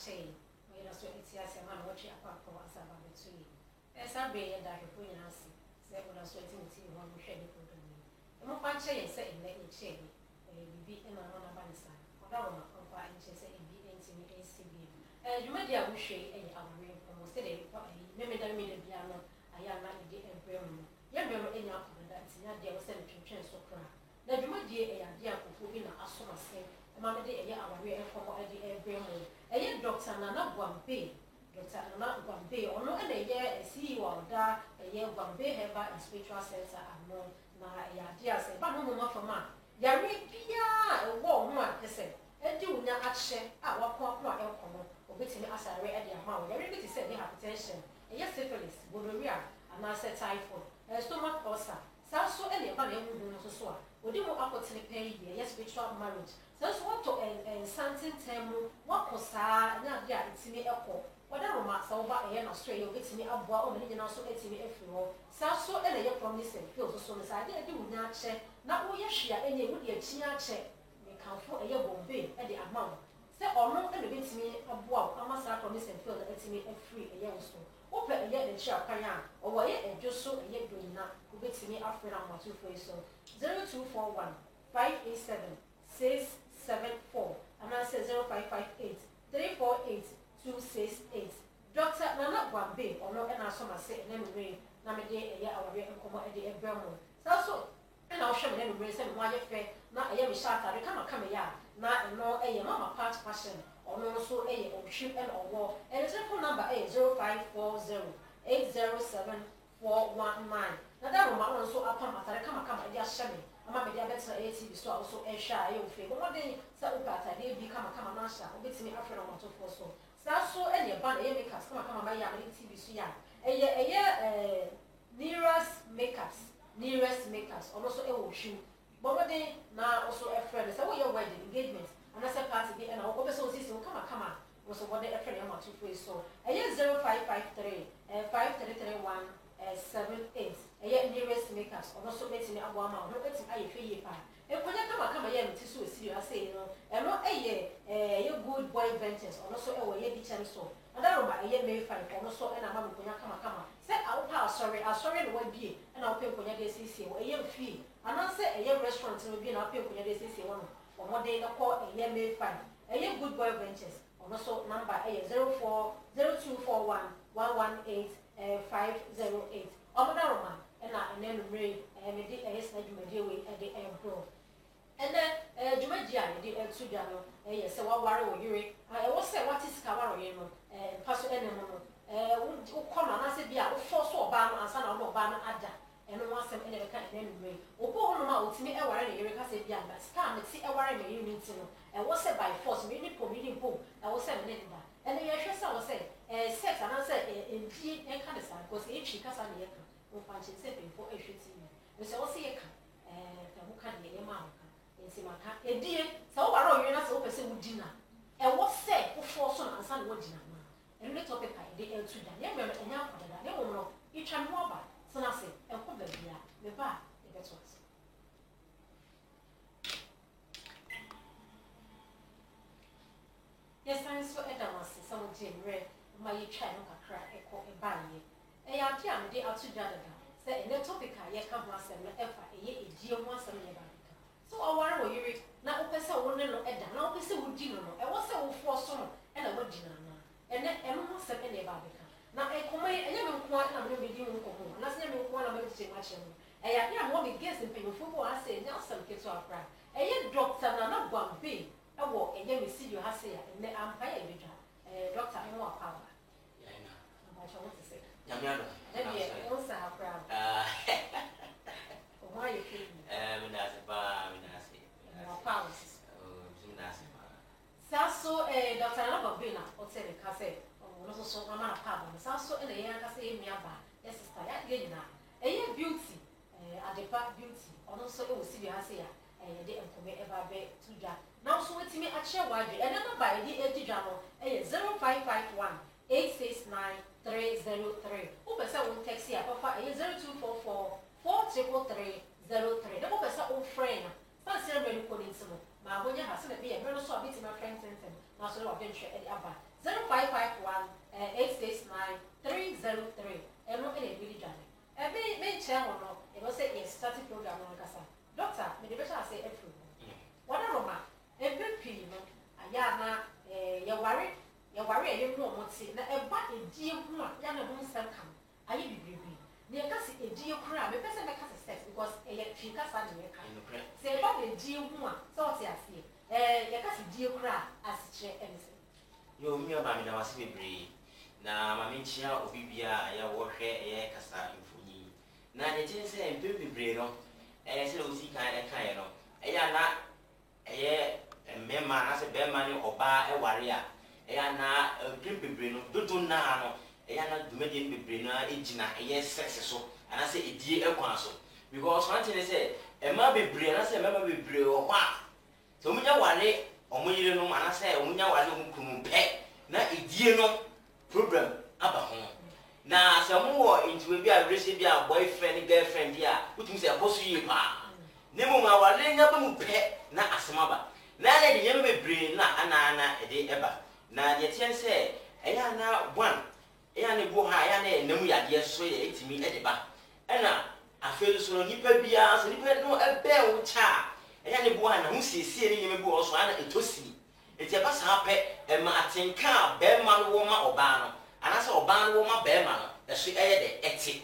chain. We are so it's as a man watching a papa was about the tree. As I be that you put in us, said when I was waiting to see one shady for me. And one chain said in the chain, be in my own abundance. Although my papa and she said, be into me, ACB. You made the wish and our ring from Mosede, maybe that made a piano. I am not the embryo. Young girl in your that's not the same chance of cry. Now you might be a dear who in a summer say, and Mamma de a our real from the embryo. A young doctor, not one bay, doctor, not one bay, or not a year, a CEO or da, a year one bay, have and spiritual center and more. Now, a dear say, but no more for man. Yari Pia, a warm one, they say. And do not action, our poor elcomo, or betting as I read the amount. Everybody said they have attention. A yes, syphilis, gonorrhea, and I said typhoid, a stomach ulcer. Sounds so early about young women to soar. We do up to the pay, yes, spiritual marriage. So what to and something temu, what was I, not yet, it's me echo. Whatever marks over a year Australia, it's me up, or many also it's me everywhere. Sounds so early from this and feels so as I did do not check. Not we share any would be a chia check. We can for a year bombay at the amount. Say or no, and it's me a bow, I must have from this and feel that it's me a free a year or so. Open a year and share Kaya, or why and just so a year doing that, who gets me after I'm not too for so. 0241 587 674, and I say 0558 348 268. Doctor, Nana Bambi, or no, and I saw my say, and then we Namade a year our real and come at the Embramo. So, and I'll show them raise and why you fair, not a year shot, I become a camera, not a no a mamma part passion, or no so a or ship and or war, and the telephone number is 0540 807 419. Now that woman so upon my come a dear shabby. I'm a better ATV so also a shy, you feel. One day, so that I did become a common master, with me after a month or so. So any band makers come my young TV so young. A year nearest makers, also a shoe. But one day now also a friend, so your wedding engagement, and as a party, and our officer system come on. Was one day a friend of my two ways so. A year 0553 5331 78. A year nearest makers, also making a woman, no betting I feel. And when you come here to see you, I say, you know, and not a year, good boy ventures, or also a way each and so. And I a year may find, or also, and I'm going to come. Say, I'll pass, sorry, I'll sorry, the way be, and I'll pay when you see a year fee. And I'll say a year restaurant will be an appeal when you see one, or one day, no call a year may find. A year good boy ventures, or also number a 0241 118 508. Omadaroma, and then Ray, and the AS Nadumadi at the Emperor. And then Jumadia, the El Sudano, yes, so what worry you? I was say what is Cavalry, Pastor Enemo, come on, I said, yeah, force or ban and son of no ban ada, and once some any kind of anyway. Oklahoma to me, a worry, you can say, yeah, but stand and see a worry, you need to know. And was said by force, meaning for meeting boom, I was 7 minutes. And the Yashua was said, sex, and I said, indeed, and kind of sign, because if she can say, or punch and say before I should see you. We shall see a car, and who can be a man. And see my car, a dear, so I don't know, so person would dinner. And what said, who force on and son would dinner. And little paper, the L to the young women and young for the young woman, each and more by, so I say, and put the beer, the bar, the best ones. Yes, I saw Edamasi, some Jim Ray, my child, a cry, a call a banny. A young day out to Jada, say, and the topic I come once and ever a year, a dear once a year. So I worry you, now open so one little Edda, now open so would dinner, and what's so for some, and I would dinner. And then Emma said any barbica. Now I come away, and you will quite not be doing home, and that's never one of the much. And I want me guess and pay football, I say, now some kids are crying. And yet, doctor, not one big. I walk and then we see you has here, and then I'm fire with doctor, I want power. Yeah, I want to say. Yamiano, maybe I also have proud. Why you feel me? That's a bar, powers. Oh, gymnasium. So, Doctor Alababina, or say the cassette, or also so a man of power. So, in the air, I say, me about, yes, sister, I get now. A year beauty, a depart beauty, or also it will see you has here, and you didn't commit ever be to that. Now, so it's me at share wide, and then by the 80 journal, 0551 869 303. Who person will text here, Papa, 0244 433 03. The person old friend, stand ceremony calling some. My when you have to be a very so bit my friend, na so wa benhwe e aba 0551 869 303 eno e na bi dwane e me che ho no e no say yes starting program no kasa doctor me de be say April wada roma e be pi no aya na ya ware e ye mu omote na e ba edie hu a ya na hu nsem kam ayi bibibi ne kasa edie kura me pese me kasa sex because e ye twi kasa ne ka se ba edie hu a so ti ase ya kasa edie kura asiche ense yo mi aba mi na wase bebre na ma me chia obibia ya wo hwe e kasa mfoni na ne tin se empe bebre no se lo si kan e kan no ya na mema na se bema ni oba e ware a ya na dream bebre no dodo na no ya na dumedi bebre na ejina sex so ana se edie ekwan so because one thing say ema bebre na se mema bebre o kwa so munya ware omoyire no ana se omunya ware omkunu pe na edie no problem aba ho na se mo wo into bi a relation bi a boyfriend girlfriend dia utum se abosu yi pa nemu ma wale nya ba mu pe na asema ba na le de yeme bebre na ana ede eba na de tien se eya na one eya ne bo ha eya ne nemu yade so ye etimi ede ba ena afelu so nipa bia so nipa no ebe wo cha eya ne bo ha na hu siesie ne yeme bo so ana etosi eti eba sa pe ema atenka be ma no wo ma oba no ana se oba no wo ma be ma no eso eye de eti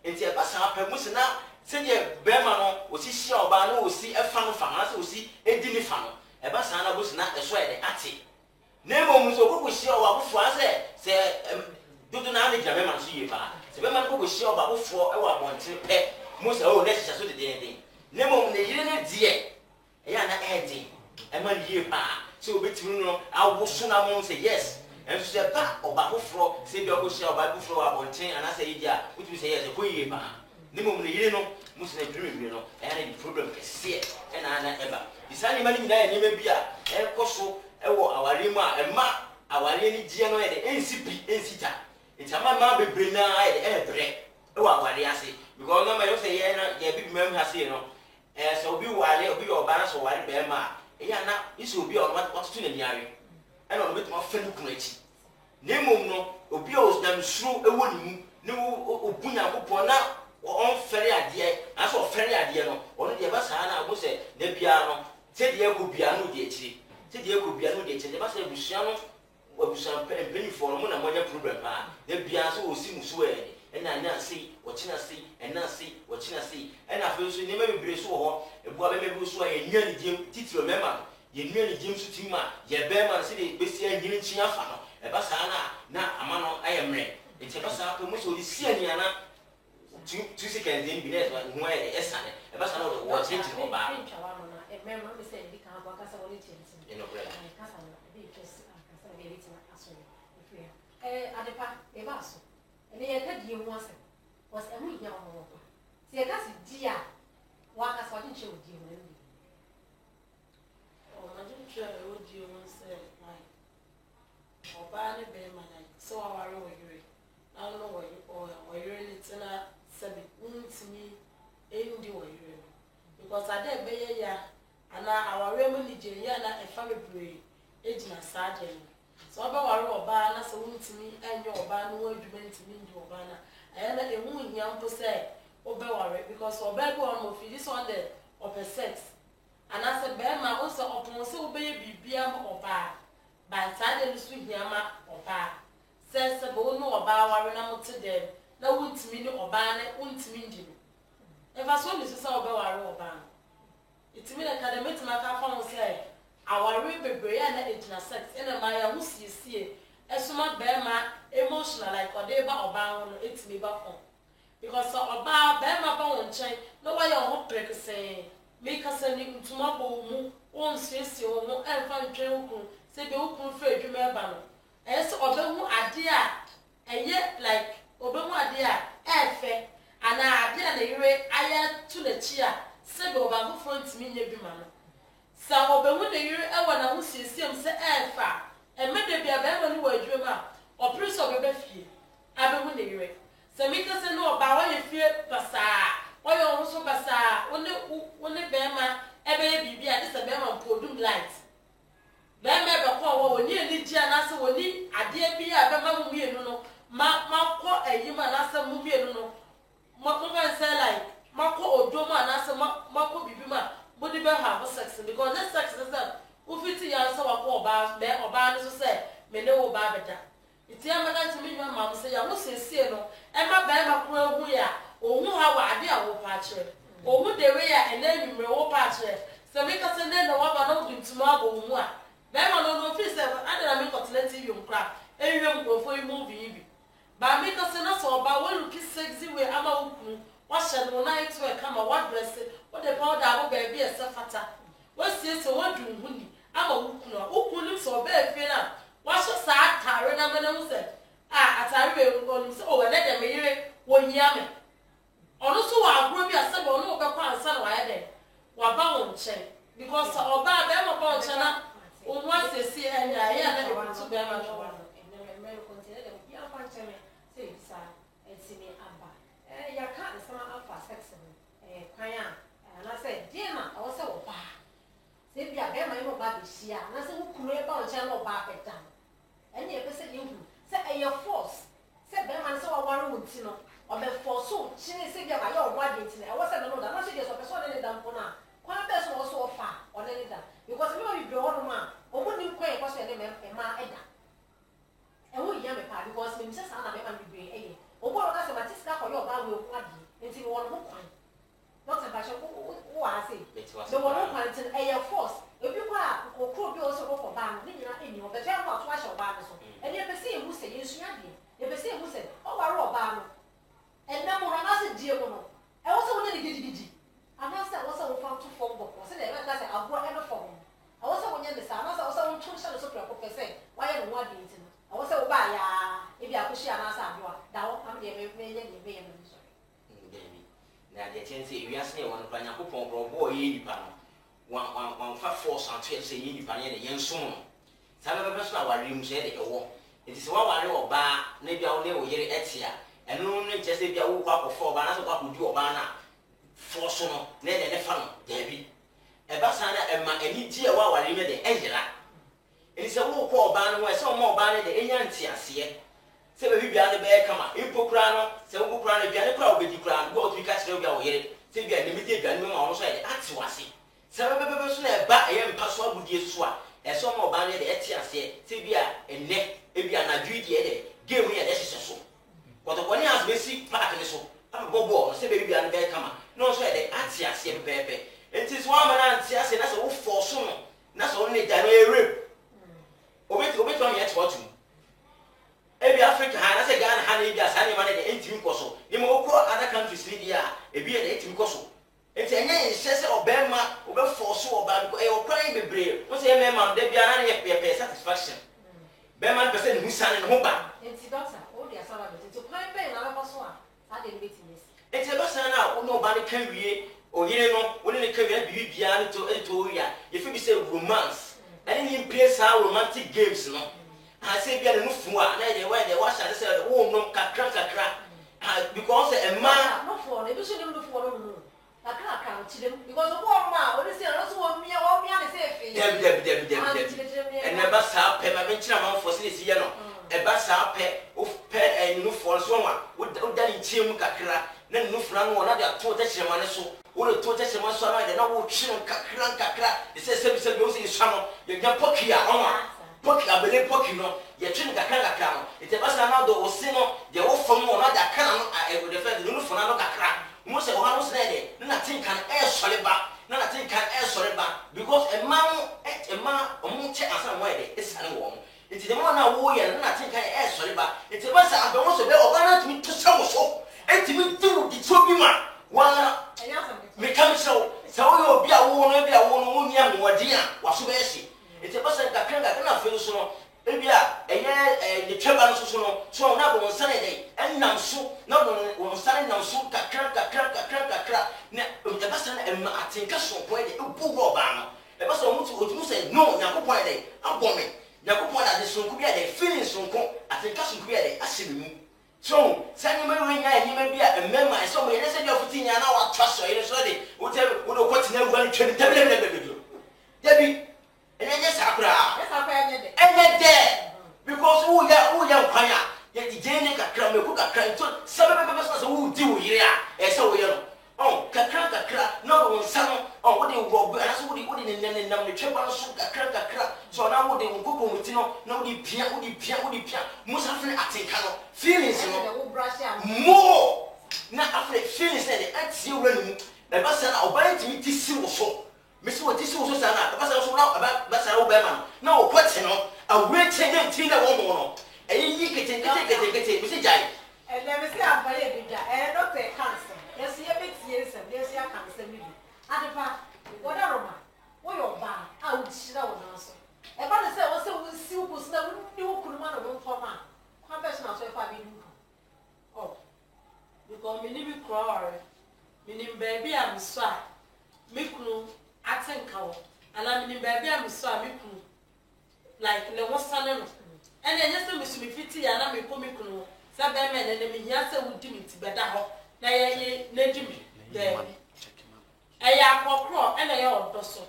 enti eba sa pe musina sɛdeɛ bɛma no osi hyia ɔbaa no osi ɛfa no fa no sɛ osi edi ne fa no ɛba saa na bosi na ɛso ɛde ate na mmom nso koko hyia ɔbaa foforɔ sɛ dodo na ade gyina bɛma no so yie paa sɛ bɛma no koko hyia ɔbaa foforɔ ɛwɔ abɔnten pɛ mo sɛ o na hyehyɛ so dedenden na mmom ne yere ne deɛ ɛyɛ ana ɛde ɛma no yie paa sɛ obetumi no awo so na mo sɛ yes ɛnso sɛ ba ɔbaa foforɔ sɛ bi ɔkɔ hyia ɔbaa foforɔ wɔ abɔnten anasɛ yɛ di a wotumi sɛ yes ɛkɔ yie paa nimo mne yire no musi na dream no e na problem kese e na ana eba bisani mani nyina ya nyema bi a e koso e wo aware mu a ema aware ni gie no e de NCP ensita itama ma bebre na e de bre e wo aware ase because no ma yo say ye na ye bi mem ha se no so obi wale obi oba na so wale be ma e ya na isi obi o ma watoto na niare e na no betuma fa no kunu achi nemo no obi o na nsuru e wo ni mu ne wo obunya kopon na on fere ade aso fere ade no ono de ba saa na mo se na bia no se de ko bia no de akiri se de ko bia no de akiri ba se busua no wabusan peni for mo na mo nya problem pa na bia so osi muso e na na sei wo china sei e na sei wo china sei e na fe so ni ma bebre so ho e bua be me so e nya ni dim titiro mema ye nya ni dim so tima ye be ma se de besi anyini chi afa no e ba saa na ama no ayemre e te ba saa ko mo so di si ani ana 2 seconds in business no e esane e ba sana o change no ba e member me say di kan ba kasa woni change no bread kasa no be just kasa be litin aso e adepa e ba so e ne ye ka die mu ase was e mu ya mo se e kasa dia wa kasa woni che odi mu ne o ma din che odi mu se like oba ne be ma like so aware wo yire na no wo yire ni tina sabi untimi endi wo yire because ade be ya ana aware mu ni je ya na efa bebre ejina saje so oba ware oba na so untimi enye oba no adwuma ntimi ndi oba na aya na ehu hia mpo se oba ware because oba go on mo feel this on the upper sex ana se be ma o so opon se oba ye bibia ma oba ba saje lu su hia ma oba se bo no oba ware na mo te dem na wuntimi ni oba na wuntimi ndi no eva so ni so oba ware oba no itimi na kada metima ka fa mo se aware bebre ya na ejina sex ina ma ya husiesie esuma be ma emotional like ode ba oba no etimi ba fon because oba be ma ba won chen no wa ya ho prekse make us any ntuma bo mu on siesie wo mo enfa ntwe hukun se be hukun fa edwuma ba no es obe hu ade a eye like obe hu ade a efe ana ade a na yire aya tu na chi a se be oba go front mi nya bi ma no sa obe hu na yire e wa na hu siesiem se efa emede bia be ma ni wa adwuma opre so be fie abe hu na yire se mi ka se no oba wa ye fie pasa wa ye hu so pasa one be ma ebe ye bibia de se be ma podum light be me be ko wo ni oba be oba no so say me ne oba beda iti amana ntimi nyuma mam say ya wo sesie no e ma ba ma ko ahu ya ohu ha wa ade a wo pa kire ohu de we ya ene nwumre wo pa kire se me ka se ne na wa ba no ntuma abo mu a be ma no no fi se ade na me continent TV nkra enwem grofo movie bi ba me ka se na so oba wo look sexy we ama wo what shall no night to come a what dress what the powder abo baby e se fata what see so what do huni ama ukunu so be fe na what so sa atare na me na mu se atare we onu se o we de me yire wo hia me onu so wa agro bi ase bo onu be kwa ansa na wa ye de wa ba won che because oba be mo ba nche na onu asesi anya ya na de to be ma no me ko nte de ya kwa nche me se bisa etimi aba ya ka sama alpha sex kwan a na say die ma o se wo ba se bia be ma yo ba be hia na se wo kuro e ba o che no ba be dan ene e be se yehu se e force se be ma se wo ware wo ti no o be force o chine se bia ma yo wo ade ti na e wo se no da na se je so be so ne dan po na kwan be so wo so fa o ne da because me we be ho no ma o mo ni kwan e ko so ne me ma e da e wo ya me pa because me se sa na me ma be be obo ka se matiska ko yo ba we ko adi enti won ho kwan not a basho wo ase the one kwan tin e force ebi kwa ko bi o so ko ba no ni nyina eni o be fe no to asho ba no so eni e pese emu se yesu ade e pese emu se o ware o ba no e na mo na se die mo no e wo se wo ne gidi ama se wo se wo fa to form bo se de e ka se agro e no form e wo se wo nye de sa ama se wo se wo tun sha no so pro ko pese wa ye no wa de tin e wo se wo ba ya e bi akoshi ama sa adwa da wo am de me ye de be ye no so na de chense ewiase ne won kwanya kopon bro bo ye nipa no wan fa force anto se ye nipa ne ye nso no sabe be so aware mu se de ewo enti se wa ware oba na bia wo ne wo yere etia eno ne chese bia wo kwa kofo oba na so kwa kodi oba na force no ne fa no da bi e ba sa na e ma ani die wa ware me de eyira enti se wo kwa oba no we se o ma oba ne de enya ntiase se be bia ne be kama impokura no se wo kura no bia ne kura obedi kura no go to ka kire bia wo yere se bia ne mede bia ne ma wo so ye ati wase se be so na e ba e mpa so abudie so a e so ma oba ne de eti ase se bia enne e bia na dwi de de game ye de hye so kotokoni as be si park ne so abobo se be bia ne be kama no so ye de ati ase pepe enti so ama na ati ase na se wo force no na so ne ja no e rape obeti o me yet what ebi Africa ha na se Ghana ha na ebi asane ma na de entimi koso ni mo ko other countries ni dia ebi e de entimi koso enti enye nhye se obema obe force oba e okwan bebre wo se e mema de bia na ye satisfaction bema be se ni husane ne ho ba enti doctor o dia sala be enti kwan be na ba so a sa de beti ni enti be sa na o no ba ne kan wie o yire no wo ne kan wie bi bia ne to ya ye fi bi se romance and ni play sa romantic games no ha se bia ne no fu a na ye we de wa sha se wo no kakra because a man no for e bi so dem no for no kakra chidem because o wo ma o de se no so wo mia ne se efi dem and never sa pe ma be nchira man for se si ye no e ba sa pe o pe no for so wa o da ni chiem kakra na no fura no na de ato ta chire man so wo le to ta chire man so na de na wo chire kakra de se bi o se sha no ye nya poki a onwa poki abele poki no ye twin kakra no ite ba sa na do o se no de wo fom no na da kana no e go de fe no fura no kakra mo se o ha no se de na tin kan e sole ba na tin kan e sole ba because e ma o mo che asa mo e de esane wo iti de mo na wo ye na tin kan e sole ba iti ba sa abe mo se be o ba na tumi to sa wo so enti mi tu di to bi ma wa me kam so yo bi a wo no nya mo wadi a wa so be hye iti ba sa kakra na fe so no ebi a eye de tweba no so no so na bo nsane de enam so na bo nsane nam so kakra na e ba sa na em atenka so po de ebu go ba no e ba sa o mutu say no yakopon de abome yakopon da de so ku bi de feeling so ko atenka so ku bi de asemi so sani me we nya ni me bi a emema e so mo ye se bi ofuti nya na wa twa so ye so de wo te wo do kwati na gwa ntwe de debi enye sakura enye de because who ya kwanya ya dijene kakra me ku kakra nto sabe be so wo di wo yire a e se wo ye no oh kakra no wo nsano oh wo de wo bu ana so wo de ne nam ne tweba so kakra so so na wo de wo koko muti no na wo di pia musa fene atenka no feelings no more na afre feelings na de atie wura no na ba sa na oban timi ti si wo so mesi wo ti si wo so sa na ba sa so na ba sa wo ba ma na wo kwete no awure tenye ti na wo mo no eyi kete mesi jai and let me say I'm very big doctor cancer yes you be tie sem yes you cancer me adepa what aroma wo yo ba a wo chira wo na so e ba say wo say wo si wo so na wo ni wo kunu ma no wo foma kwa be so na so e fa bi du oh because me ni bi crawl me ni baby am so a me kunu atenka wo ana me ni baby am so a me kunu like le wo sane no and then yes me so me fiti ya na me ko me kunu sa be me na me hia se wo di me ti beda ho na ye na di me de aya kokro and ye odo so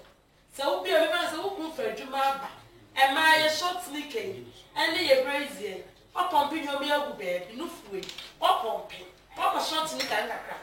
so wo bi o me na so wo kun fa adwuma ba e ma ye short sneaking and ye brazier o pompi nyo me agu be no fuwe o pompi o short sneaker nkakra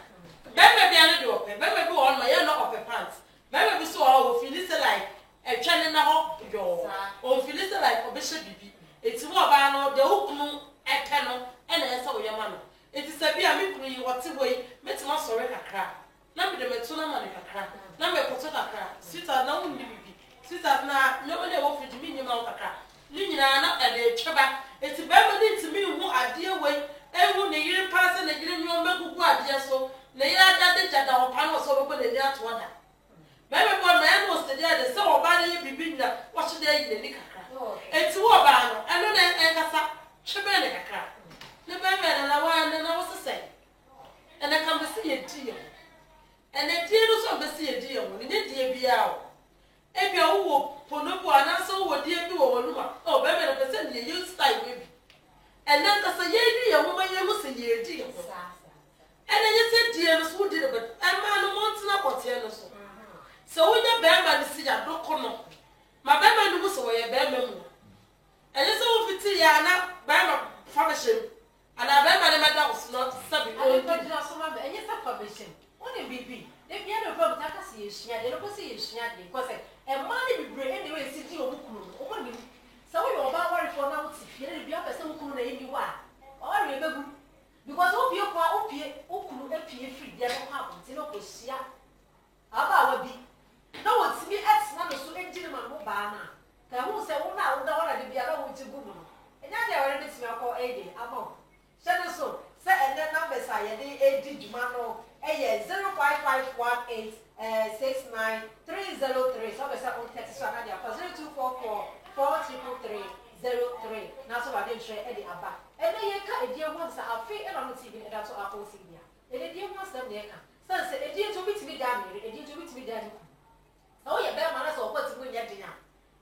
be bia no de o pe be bi o no ye no o pe pants be bi so o feel it like e twene na ho yo o feel it like o be she bibi eti wo ba no de ukunu eke no e na ese wo yema no eti sabi a me kunu yi wote boy metima sore kakra na me de metu na mane kakra na me koto kakra sita na wonni bibi sita na no le wo fidi mi nyima kakra ni nyina na e de tweba eti ba mo ni timi hu ade we ehu ne yiri pass na yiri nyo megugu ade so na yiri ada de jada ho pa no so bo le ni ato da ba me bo na no se de se wo ba ne bibi nyina wo se de yi ni kakra eti wo ba no eno na enkasa twebe ne kakra ne ba me na wa na wo se se ena kan be se ye die ena die no so be se ye die wo ne die bia o ebi wo ponobu ana so wo die bi wo wonu ma o be me na be se ne ye style we bi ena ka se ye die wo ma ye mu se ye die wo ena ye se die no so die no but ama no montina kote no so wo nya be ma ne si ya dokono ma be ma no so wo ye be ma mu ena so wo fiti ya na be ma famishim ana be ma ne ma da wo no sabi o ko jira so ma be enye sa famishim woni bibi de bia no fa ta ka si yeshia de no ko si yeshia de ko se e ma ne bibre e de we si ti o bukuru o mo ni so wo yo ba worry for na wo ti fie de bia pe se bukuru na indi wa o worry be gu because o pie kwa o pie o kuru e pie free de no ha bonti no ko sia aba wa bi na wo ti bi ex na no so enjini ma mo ba na ka hu se wo na wo da wora de bia na wo ti gu no enya de wore be ti akọ e de aba se no so se ene numbers a ye de e di djuma no eye 05518 69303 so be say on text so na dia 0244 433303 na so ba de nhwe e de aba ene ye ka e die ho sa afi e na no tv e da so akọ si bia e de die ho sa ne ka se e die to bitimi da mere e die to bitimi da ni na o ye be ma na so ko ti mu nya dinya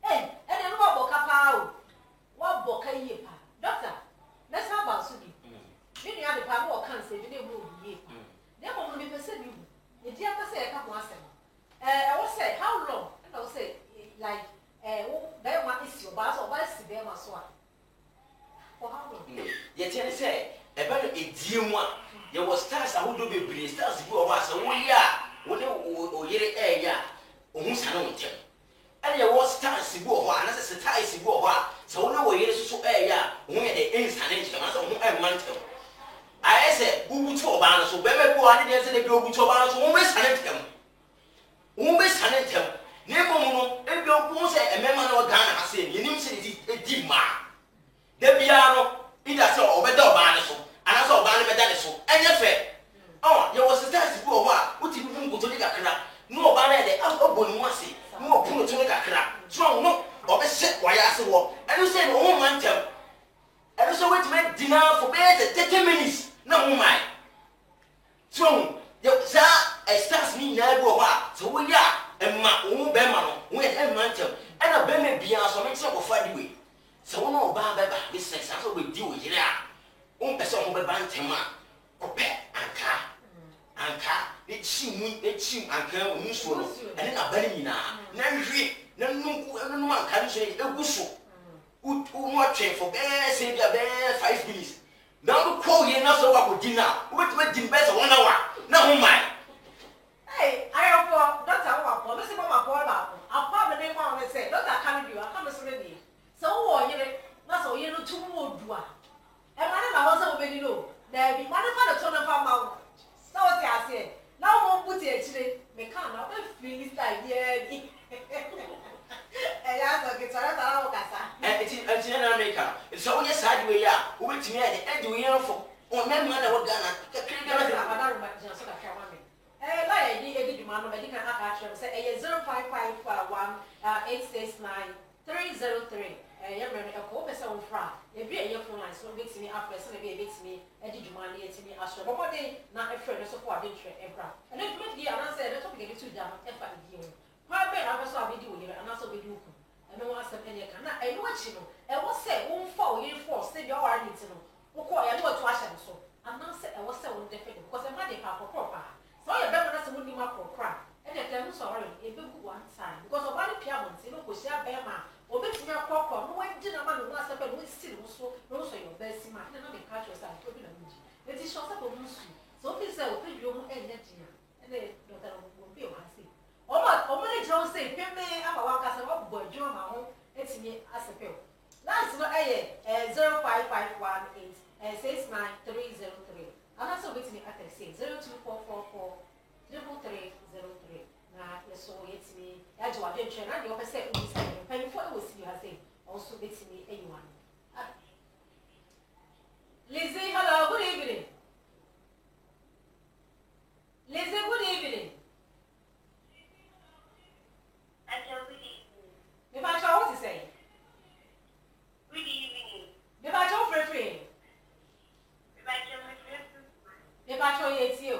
ene no bo kapa o wo bo ka yie pa doctor let's have about so di ni ade pa mo kan se bi ne mu yie pa dem mo me pese bi mu e dia pa se e ka mo asem I will say how long and I will say like that one is your boss or vice versa so for how long ye tell say e ba no edie mu a ye was stars a wodo bebre stars bi o wa so wo ya wo ne o yire e ya o hu sa no ntem and ye was stars bi o ho ana se stars bi o ho a so wo ne wo yire so e ya o hu ye de insane ntem na so hu e mantem I say who to oba so be me ko ani de se de bi obu to oba so wo be sane ntem wo be sane ntem ne mo no e bi obu se e mema na o dan na ase ni nim se di ma de bia no ida se o be da oba ne so ana se oba ne be da ne so enye fe oh ye was stars bi o ho a uti bi nko to ni kakra no oba na de abonu ase no opu to ni kakra so no o be se wa ya ase wo enu se no wo man ntem enu so wait me dinner for be 30 minutes na wo mai so ye za stars ni na bi o ho a so wo ya emma wo be ma no wo e man ntem ana be me bia so me se ko fa di we so wo no ba be ba be sex aso we di o yire a wo pese ho be ba ntem a ko pe anka e chi anka o nu so no ene na ba ni nyina na hwe na nunku enu anka ni so e guso u mo twen for be say bia be 5 minutes na ko ko ye na so wa ko dinner wo be din be so 1 hour na ho mai I have doctor wa ko me se mama ko ba apa me dey ma we say doctor can do aka me so re ni So you na so you no too more dua. E ma na ma ho so obedi no. Na bi ma na fa the turn fa ma. So what you say? Now mo put e chire me kan na be feel style there bi. Ya so ke tsara tsara o kasa. Eti na America. So we side way ya. We betimi e de we yan fo. O me ma na wo Ghana. Ka kire Ghana na ma ro ma jan so ka kwa ma me. La ya di edi duma no me di kan aka atwem say e 0551 869 303. Ya me no e ko be say on fra. E bi e ye phone line so betimi afre so na bi e betimi edi duma ni etimi asro. Bobo de na e frɛ no so for ade hwɛ e bra. And if you get an answer the topic e to jam e fa di o. Kwa be na so abedi o yere ana so bedi o. And no one said any can I know what you know. I was say, won't fall you for say your need to know. Who call you know to ask so. I'm not saying I was so different because I'm not a papa proper. So you're better than someone you for crap. And I tell you sorry, a big one time because of all the pianos, you know, because you're Bama or bet me a proper. No one didn't want to last up and we still so your best man. And I'm a catch yourself. It is short up of Lucy. So if you say, open your own energy and they don't be one thing. Omani John say, Peme, I'm a worker, so boy, John, my home, it's me as a pill. Last no 05518 69303. And also with me at the say 02444 33303. Now, yes, so it's me. I do a venture and your percent will be saying, paying for it was you have said, also with me, anyone. Lizzie, hello, good evening. Lizzie, good evening. Me ba cho what you say? Good evening. Me ba cho free. Me ba cho yet you.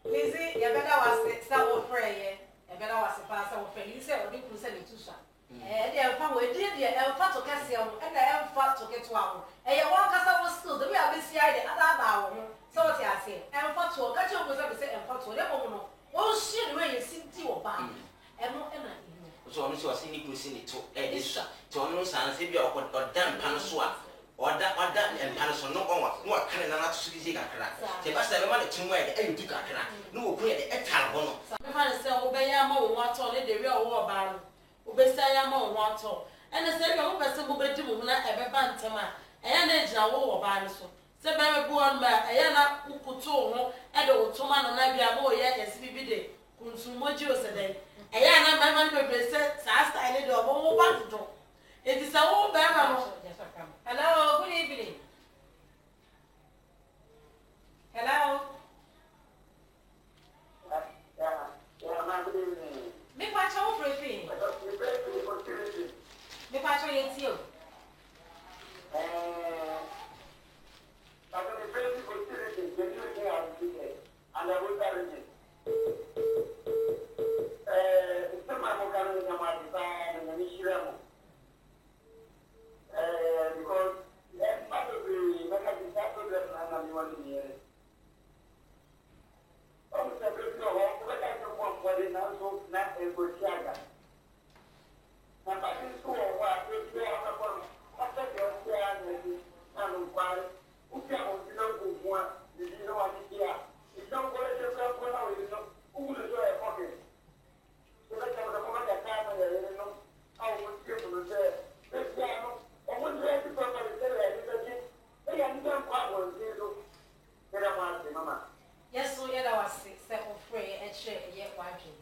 Lizzie, you better was start prayer. You better was pass our friend. You say or you send it to sha. They found we did the fat to Cassium and the fat to get to our. And you walk us our school, the way I will see the other hour. So what I say, and fat to catch up with everything and fat to them. Oh, shit, where you see to your back. And no, and so I'm sure seeing you see it to Edisa. To no sans if you are damn panoswa. Or that and Panasonic no one can not see the crack. The best ever wanted to wear the end to crack. No, pray the Etalono. Me fa say obeyama wo wato le de wi owo ba no obesayama wo wato ene say bi wo pese mo bedi mo na ebeba ntema eya na ejina wo ba no so se ba me bu on ma eya na ukuto ho e de otoma no na bia mo ye kesi bibi de kunsumoji o se den eya na ma ma be se sa style de obo wo ba do e di sa wo ba ma no. Hello, good evening. Hello. Me pa cho free. Me pa cho yet you. Yes, so yeah, that was set of free and share yet watching.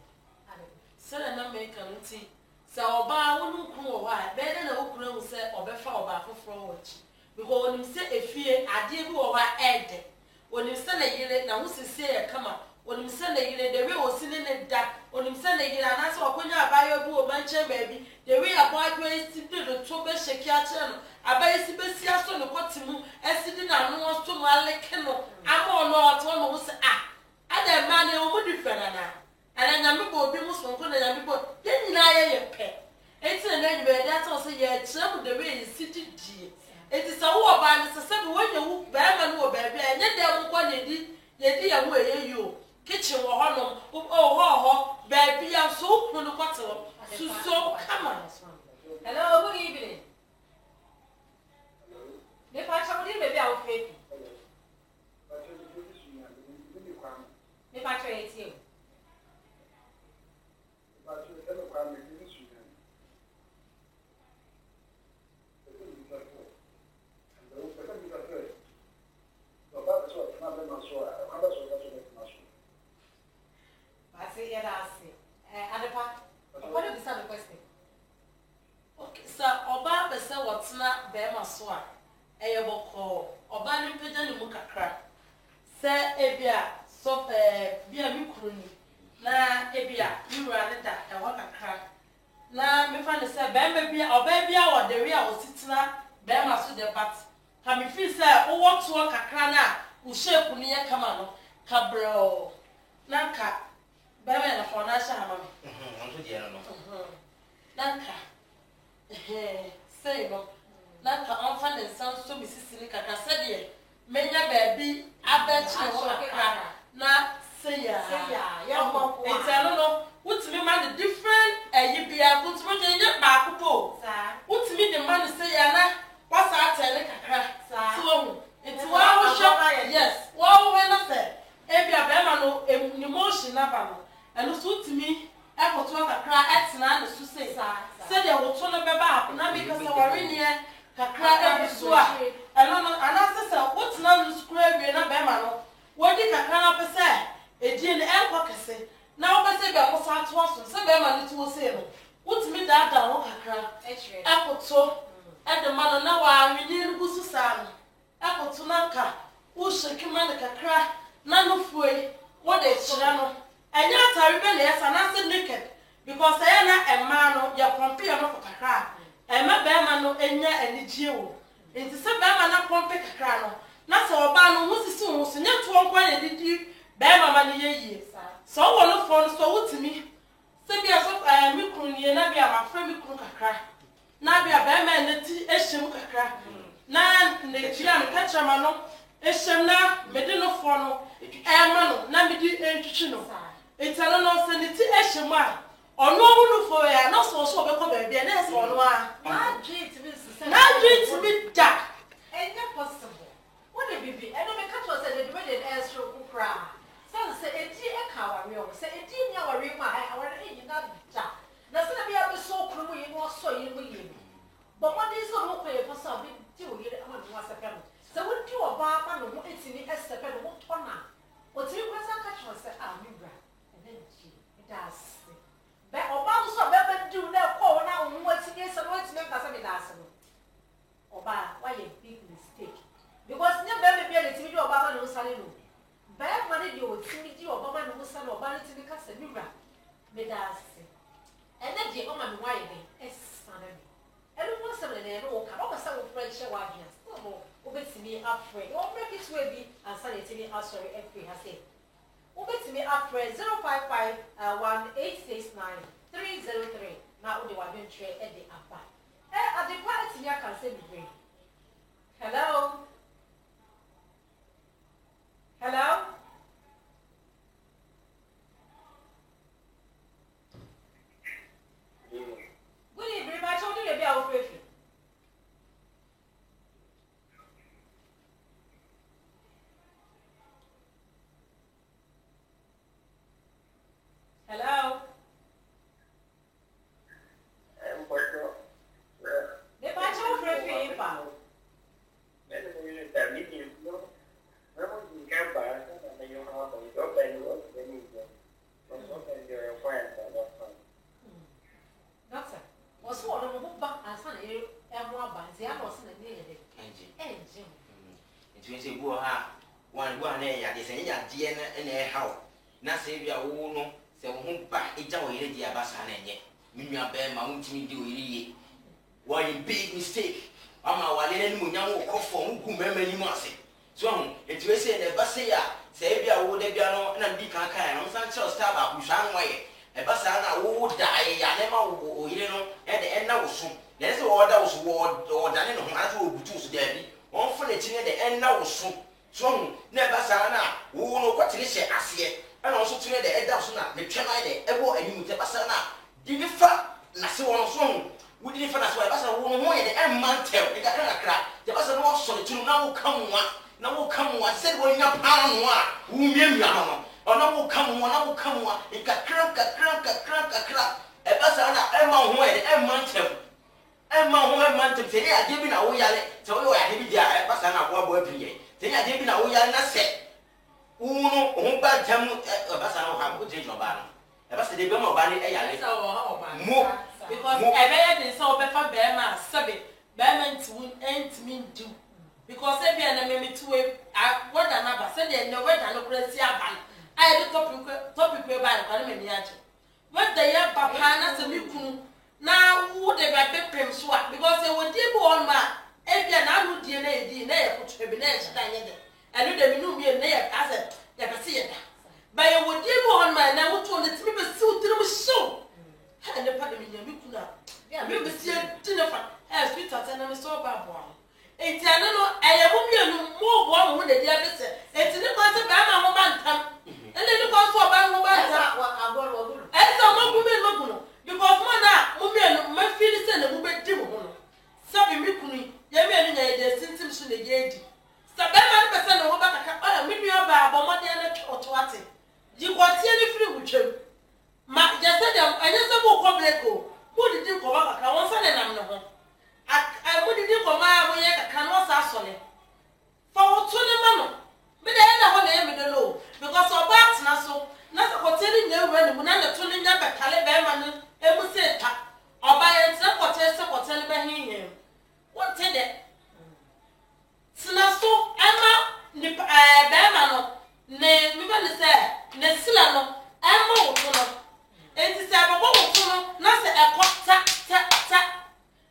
Sele na me kan nti se oba wonu kun wo wa be de na okunu mu se obefa oba foforo wachi because onim se efie ade bi wo wa ede onim se na yire na wo sisi e kama onim se na yire de we osini ne da onim se na yire na se okonya abayo bi wo manche baabi de we abo adwo esi de do to be sheki a kire no abayo si be si aso no kotimu esi di na no so no aleke no ama no oto no wo se ada ma ne wo mu difena na and I'm not going to be Muslim, and I'm going to be pet. It's an enemy, that's also yet some of the way in city. It is a war by Mr. Seven when you bear and war baby, and yet there won't want ye dear way you. Kitchen or honor, oh, baby, I'm so when the water. So come on. Hello, good evening. boko oba ne pagya ne mu kakra se ebia so bia mi kuruni na ebia yura ne da ewa kakra na me fa ne se be me bia oba bia wo de we a ositira be ma so de bat ka me fi se wo to kakra na wo shape ne ye kama no ka bro na ka be me na fo na sha ma me nso de no na ka say no na ka on fa ne san so mi sisi ni kakra se de menya baabi abechi wo kakra na say ya mo etelo no utimi man the different yibia utimi de nya ba kupo utimi de man say ya na wasa atele kakra so enti wa wo shop yes wo we na say ebia be ma no emotion na ba no eno so utimi ekoto kakra etena na so say de wo to no be ba na because worry ne kakra ebuso a eno no anase say wotena no school awie na be ma no wodi kakra na pese edie ne enko kese na wo pese be ko sa to aso se be ma ne to say no wotimi da wo kakra ekoto de ma no na wa anwini ngusu sa no ekoto na ka wo sheki ma ne kakra na no fuoi wo de chira no enya atari be na yesa na se naked because I na emma no ya compare no kakra emma be ma no enya anigye wo enti se be ma na compare kakra no na se oba no ho sisi ho so nya to nkwa na didi be ma ne yeye so wo no fo no so wutimi se bia so mi kru nie na bia ma fra mi kru kakra na bia be ma na ti ehyem kakra na ne tia no kacha ma no ehyem na me de no fo no ma no na me di entwitwi no etalo no se ne ti ehyem a ono onu fo ya na so be ko ba bia na se ono a na dream bi se na dream bi da enya possible what the bibi eno me catch us say the way the extra kukra so say edi e ka wari o say edi ni awari ma awari e na da na se na bia be so kru mu yi no so yi mu yi but what is so no pay for so be ti o yi ama no asepe no so wo ti o ba ma no ho etini esepe no wo tona o ti kwa sa catch us say ah mi bra and then ji it does be oba so be do na ko na o mu etini so no etini ka sa me da no oba why a big mistake because nye be be le timi di oba ma no sale no be ma ne di o timi di oba ma no sale oba ne timi ka se mi bra me da se ene di o ma me why be esana me ene mo se le ne no ka o ka sa wo friend share wa dia so o be timi afraid o break it way bi ansa le timi sorry every ha say o be timi afraid 055 1869 303 na o de wa be ntre e de aba at the party I can say me. Hello? Hello? Good evening, my children will be out with you. Hello? Doctor, what's what I'm about back and son, and more bands, the other was in the needed engine. It was a go ha one ya de say ya die na e how na say bia wo no say wo ho ba eja wo yire di abasa na enye me nua be ma untimi di o yire ye why big mistake ama wale na ni mo nya wo kofo wo gu mema ni mo ase so it we say na ba say ya say bia wo de bia no na bi kan kan no san chel star ba ku hwan waye e ba sa na wo dai ya ne ma wo yire no e de na wo so na say wo da wo so wo da ne no ho ase wo butu so da bi won fo na chine de na wo so so na ba sa na wo no kwatene hye ase and also to the head so na me twema de ebo animu te basa na di fa na se won so wo di fa na so basa wo ho ye de en mantel e kakra kakra te basa no so le tunu na wo kamwa se wo nya pa no a wo miamia no ona wo kamwa e kakra e basa na e ma ho ye de en mantel se ya de bi na wo yale se wo ya de bi dia e basa na wo abo apiye se ya de bi na wo yale na se uno o ba jam basa na o ha ko je joba no e basa de be mo ba ni e yale mo because e be ye de so be fa be ma sabe be ma ntimi do because every enemy to what another said they know whether no crazy aban. I the topic by Parliament. What the year Papana to me now would they be prim swap because they were deep on my every another DNA put tribunation and you knew me a near as a deficit. But I would deep on my now to the three suit through so. And the Parliament, you could not. Yeah, we will see a dinner as we thought and I saw Barbara. It's a no, I will be a more warm with the other. It's in the matter of a momentum. And then the cost for a momentum. And some women, because Mana, women, my feelings and the woman do. Sabi Mikuni, Yaman, the symptoms in the gate. Sabana percent of what maybe about Bomadiana or Twati. You got any free with you. Ma, just said, I just about Cobleko. Who did you come back? I want to I wouldn't do for my way. I cannot ask on it. For what to the man? But I don't want to know because of bats now. So, not a hotel in your room, another tuning up a Taliban and would say, or by a hotel by him. What did it? Snasso, Emma, Bamano, ne, we will say, Nesilano, Emma, and it's a bubble, not a quack, tap.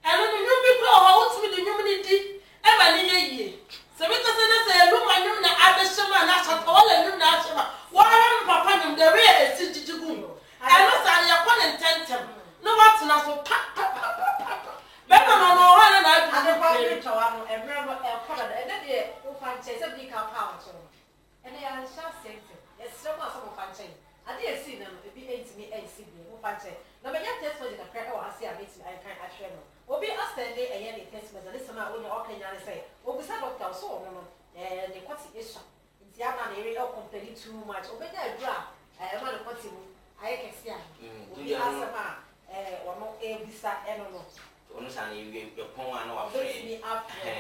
And when you people are out with the humanity, ever ye. So because I say, look, I knew that I was some national, all I knew national. Why am Papa in the rear is city to go? I know that you're one intention. No, what's not so better no one and I probably to have a member of Canada, and then they will find somebody come out. And they are just saying, yes, so much of a function. I didn't see them, it be 8 me, 8 CB, who function. No, but yet, that's what the prayer or I see a meeting, I can't actually know. Obi asende ayɛ ne test but this time when you okay na say obi sa doctor so no the quality issue nti ama na ere compare too much obi da adura ma the quality mu ayɛ kɛse a obi asama wono ebisa no ono sa na ye pon ana wa frɛ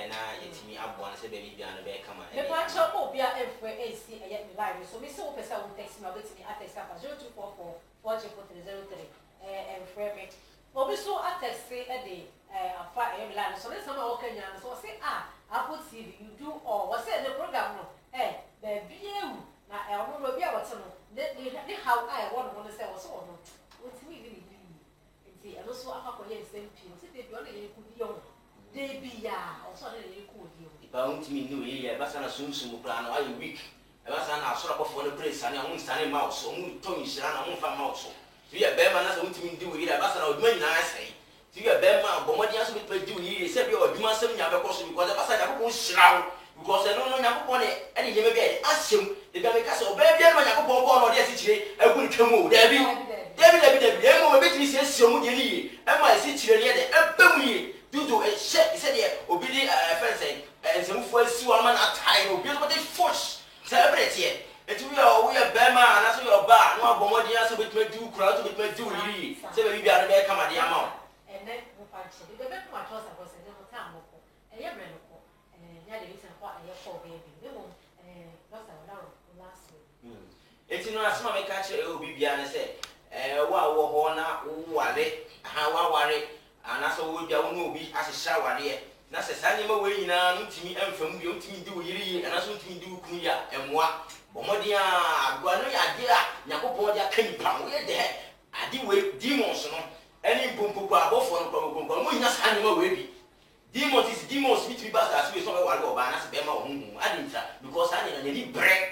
na yetimi aboa na sɛ baby bia no be kama me pa cho obi a efwe AC ayɛ me live so me say wo pesa wo text me obetimi atext apa 0244 44303 and frɛ me obi so atext say afa emilan so this time o kanya so say Apple TV you do all what say the program no the bieu na ono no bia wote no the how I want to say was so no wotimi really nti eno so afa ko ye same pin say the biu na ye ku di yo de bia o so na ye ku di yo ipa untimi ni we ye basa na sumsum kra na ayi week e basa na asora bofo no praise ani on stane mouse on to nhira na on fa mouse so ye be ma na so untimi ndi we ye basa na oduma nyina asai you are Bema, Bomodia, so we do here, said you are doing something because the Passage won't shroud, because I don't know Yapon, and he may be ask him, the Gamicas or baby, and Yapon or the city, I will come over. David, Demo, bet me says so much, and my city, a boomy, due to a shed, said here, obedient fencing, and some first woman at time will build what they force. Celebrate here. And we are Bema, and that's your bar, no Bomodia, so we may do crowd, we may do really. So we are there, come at the amount. And then we function. The baby my toss was a little time moko. And you ran up and yeah, the reason why I call baby. They won't lost our last week. It's no as my catcher, it will be beyond say, wow, Hona, Wale, how worry, and as a would you be as a shower here. That's a sunny way now to me and from you to me do here, and as to me do clear and what. Bomodia, Guanoya, dear, Yacopodia, Kenny Pound, we're there. I did wait demons, no. Any boom above one just animal baby. Demons is demons which we bust as we saw a while ago, as Bema or I didn't because I didn't need bread.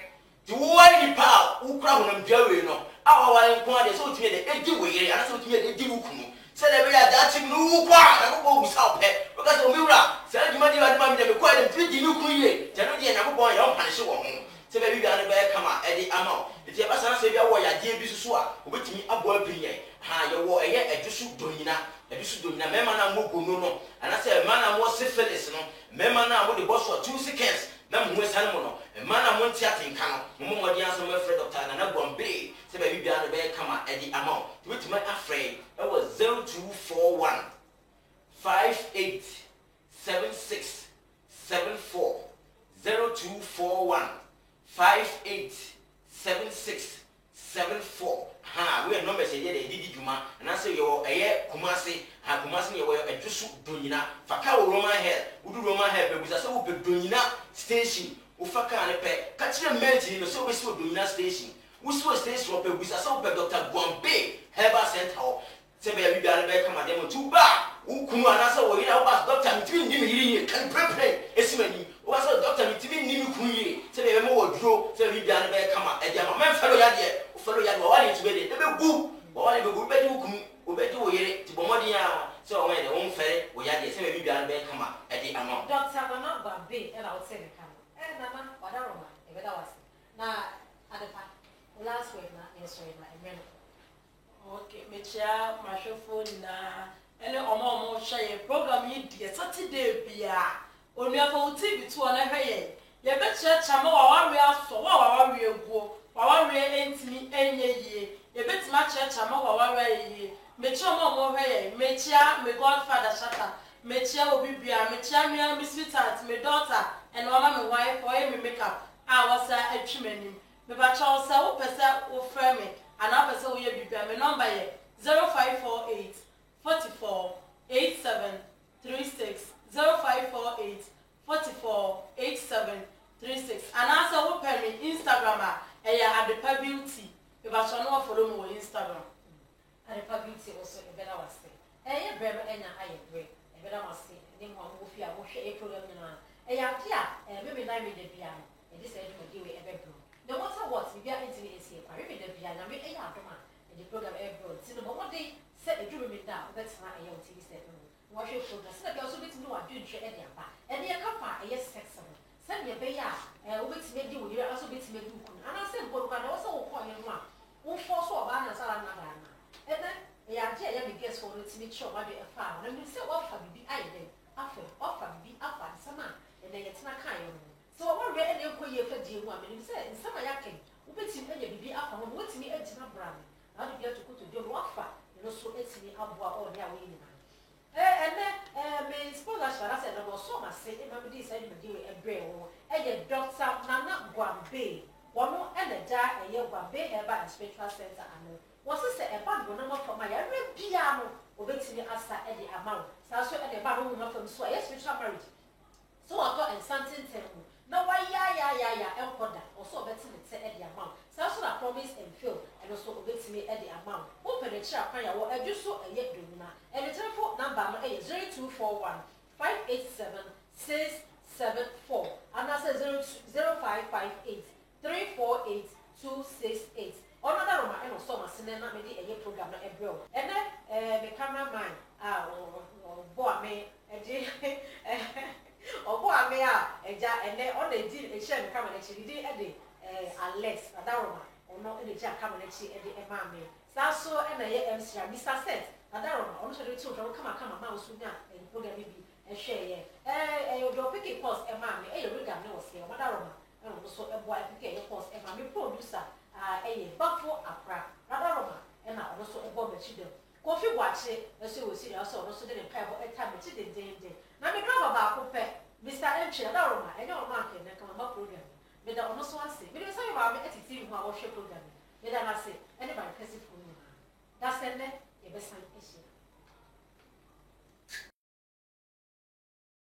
To why the power who crown them Jerry no. Our inquiry so to me the edgy way and so to me the Diluku. Said that we are that no quite I go without pet because of Mura said you might have money to acquire them 3 Diluku. Generally, I go boy on punish one. So baby got a bear come out at the amount. If you have a say, I want your dear Bissua, which me a boy pinay. Ha, you wore a year at Jussu Donina, a Jussu Donina, Memana Mokuno, and I said, man, more syphilis, no, Memana with the boss for 2 seconds, Nam West Hamono, and man, I won't chat in Cano, Momo Dianson, my friend of Time, and I won't pay. So baby behind the bear come out at the amount, which my afraid, that was 0241 58 76 74 0241 58 76 3874 ha we numbers ye de didi dwuma na say yo eye kumase ha kumase ne yo adwusu donyina faka wo Roman Head udu Roman Head be busa say wo be donyina station wo faka ne pe ka kire menti no say wo be si donyina station wo si wo station wo be busa say wo be Dr. Gombe Herbal Center say be bi bia ne be kama dem tu ba wo kunu ana say wo yira wo ba doctor mitimi ndim yiri kan prepare esimani wo say doctor mitimi ndim kunu yiri say be mo wo duro say bi bia ne be kama e dia ma men fellow ya de follow ya go wale to be dey be gu wale be gu be di hukum obedi wo yere ti bomodi ya so o me de won fere wo ya de se be bia be kama e di ama Dr. Mama Gombe e la o se me kama na wada roma e be da wase na adepa last week na yes sorry na e me okay mechia mashofo na ene omo hye program yi die Saturday bia onuafo TV to na hye ye be chama wa we aso wa we eguo wa we entimi enye yie ye betima chama wa we yie mechia omo hye mechia me godfather shata mechia obibia mechia me sweetheart me daughter and mama me wife for me makeup was atwimani me ba cha o se wo pese wo frame me and I pese wo ye bibia me number ye 0548 44 87 36 0548 44 87 36 and also wo pe me Instagram Adepa Beauty e ba so no follow me on Instagram Adepa Beauty also e better was say brem enya aye bre e better was say ni mo wo fi a wo hwe e program na ya dia me na me de bia no e dey say do we e be bro no matter what we bia into the see kwa me de bia na me adoma e the program e bro ti no mo dey say e do me da better na e TV set no wo hwe program say bia so beti no wa dwedwe e dia ba e dey kafa e sex no say me be ya wo beti me di wo yere aso beti me du kun ana say mpo kwa na wo say wo ko ye no a wo force wo ba na sala na da na e dey ya je ya me guess for it me sure ma be e fa na me say wo fa bibi aye dey afa ofa bibi afa sama e dey yetina kan yo so what we any ko ye fa die mu a me say sama ya ken wo beti me ya bibi afa ho wo timi agina bra me na do bia to kuto de wo afa no so etimi aboa o ne a wo yi ni me spoiler shara say no so ma say e ma me dey say me dey e bre wo e Dr. Nana Gombe wono e na da e ye Gombe Herbal and Spiritual Center ano wo se e ba do na mo for ma ya re bia no obetimi asa e de ama sa so e de ba no mo fam so e spiritual marriage so I got something tell na wa ya enkoda also obetimi te e de ama sa so na promise and fail and also obetimi e de ama wo pe de kira kwan ya wo adwuso e ye domina e de telephone number no e 0241 587 674 and I say 0558 348 268 another room I no so ma sene na me di eye program na ebro ene me cameraman bo ame eje obo ame eja ene on the di e share me camera chi di e de Alex adaroma ono e de ja camera chi e de e ma me sa so e na ye MC Mr. Set adaroma ono so de ti o kama ma osu nya e program bi e share ye you do pick course e ma me e yo program na o se adaroma ono so e bo e pick e course e ma me producer Bafo Accra, Radaroma, and I also a bomb chidem. Coffee watch it, as you will see, also didn't pay for a time which it did. Now, me grab about Mr. Enchi, Radaroma, and your market, and come up program. But I almost want to say, but you say about me at the team who I worship program. But I say, anybody can see for me. That's it.